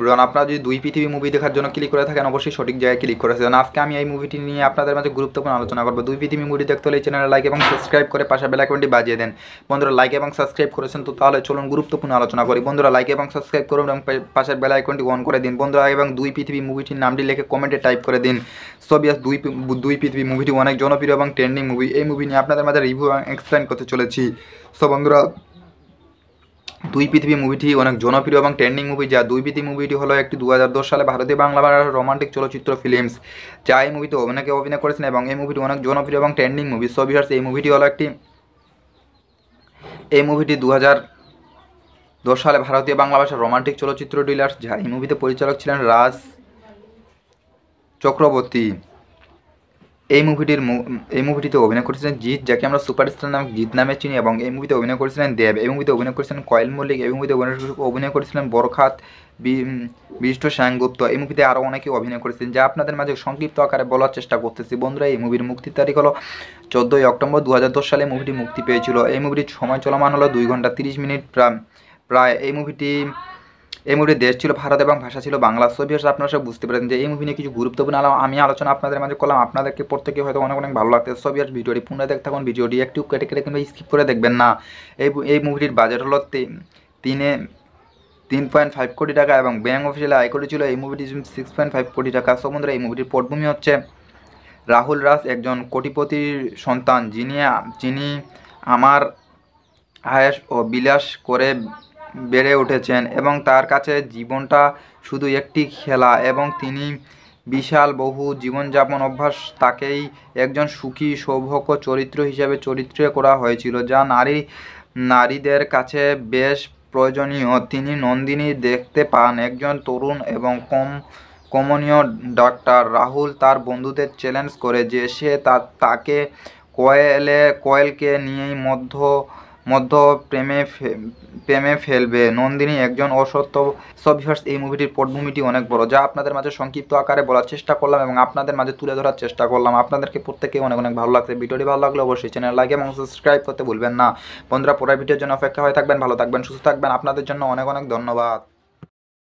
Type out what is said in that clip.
ব্রন আপনারা যদি দুই পৃথিবী মুভি দেখার জন্য ক্লিক করে থাকেন অবশ্যই সঠিক জায়গায় ক্লিক করেছেন। আজকে আমি এই মুভিটি নিয়ে আপনাদের মাঝে গুরুত্বপূর্ণ আলোচনা করবো। দুই পৃথিবী মুভি দেখতে হলে এই চ্যানেলে লাইক এবং সাবস্ক্রাইব করে পাশে বেল আইকনটি বাজিয়ে দেন। বন্ধুরা লাইক এবং সাবস্ক্রাইব করেছেন তো তাহলে চলুন গুরুত্বপূর্ণ আলোচনা করি। বন্ধুরা লাইক এবং সাবস্ক্রাইব করুন এবং পাশের বেল আইকনটি অন করে দিন। বন্ধুরা এবং দুই পৃথিবী মুভিটির নামটি লিখে কমেন্টে টাইপ করে দিন। সো বিয়াস দুই পৃথিবী মুভিটি অনেক জনপ্রিয় এবং ট্রেন্ডিং মুভি। এই মুভি নিয়ে আপনাদের মাঝে রিভিউ এবং এক্সপ্লেন করতে চলেছি। সো বন্ধুরা দুই পৃথিবী মুভিটি অনেক জনপ্রিয় এবং ট্রেন্ডিং মুভি। যা দুই পৃথিবী মুভিটি হলো একটি 2010 সালে ভারতীয় বাংলা ভাষার রোমান্টিক চলচ্চিত্র ফিল্মস, যা এই মুভিতে অভিনয় করেছেন এবং এই মুভিটি অনেক জনপ্রিয় এবং ট্রেন্ডিং মুভি। সো ভিউয়ার্স এই মুভিটি 2010 সালে ভারতীয় বাংলা ভাষার রোমান্টিক চলচ্চিত্র ডিলার্স, যা এই মুভিতে পরিচালক ছিলেন রাজ চক্রবর্তী। এই মুভিটিতে অভিনয় করেছিলেন জিৎ, যাকে আমরা সুপারস্টার নামে জিৎ নামে চিনি, এবং এই মুভিতে অভিনয় করেছিলেন দেব। এই মুভিতে অভিনয় করেছিলেন কয়েল মল্লিক। এই মুভিতে অভিনয় করেছিলেন বরখাত বিশিষ্ট সেনগুপ্ত। এই মুভিতে আরও অনেকে অভিনয় করেছেন, যা আপনাদের মাঝে সংক্ষিপ্ত আকারে বলার চেষ্টা করতেছি। বন্ধুরা এই মুভির মুক্তির তারিখ হলো 14 অক্টোবর 2010 সালে মুভিটি মুক্তি পেয়েছিল। এই মুভিটির সময় চলমান হলো 2 ঘন্টা 30 মিনিট প্রায়। এই মুভিটির দেশ ছিল ভারত এবং ভাষা ছিল বাংলা। সো ভিউয়ার্স আপনারা সব বুঝতে পারেন যে এই মুভি নিয়ে কিছু গুরুত্বপূর্ণ আমি আলোচনা আপনাদের মাঝে করলাম। আপনাদেরকে প্রত্যেকে হয়তো অনেক ভালো লাগছে। সো ভিউয়ার্স ভিডিওটি পুনরায় দেখতে থাকুন। ভিডিওটি একটু কেটে কিংবা স্কিপ করে দেখবেন না। এই মুভিটির বাজেট হলো 3.5 কোটি টাকা এবং ব্যাংক অফিসিয়ালি আয় করেছিল এই মুভিটি 6.5 কোটি টাকা। সো বন্ধুরা এই মুভিটির পটভূমি হচ্ছে রাহুল রাজ একজন কোটিপতির সন্তান, যিনি আমার আয়েশ ও বিলাস করে বেড়ে উঠেছেন এবং তার কাছে জীবনটা শুধু একটি খেলা, এবং তিনি বিশাল বহু জীবনযাপন অভ্যাস তাকেই একজন সুখী সৌভাগ্য চরিত্র হিসেবে চরিত্রে করা হয়েছিল, যা নারীদের কাছে বেশ প্রয়োজনীয়। তিনি নন্দিনী দেখতে পান, একজন তরুণ এবং কমনীয় ডাক্তার। রাহুল তার বন্ধুদের চ্যালেঞ্জ করে যে সে তাকে কোয়েলকে নিয়েই মধ্য প্রেমে ফেলবে। নন্দিনী একজন অসত্য। সব ভিউয়ার্স এই মুভিটির পটভূমিটি অনেক বড়, যা আপনাদের মাঝে সংক্ষিপ্ত আকারে বলার চেষ্টা করলাম এবং আপনাদের মাঝে তুলে ধরার চেষ্টা করলাম। আপনাদেরকে প্রত্যেকে অনেক ভালো লাগছে। ভিডিওটি ভালো লাগলে অবশ্যই চ্যানেল লাইক এবং সাবস্ক্রাইব করতে ভুলবেন না। বন্ধুরা পরের ভিডিওর জন্য অপেক্ষা হয়ে থাকবেন। ভালো থাকবেন, সুস্থ থাকবেন। আপনাদের জন্য অনেক ধন্যবাদ।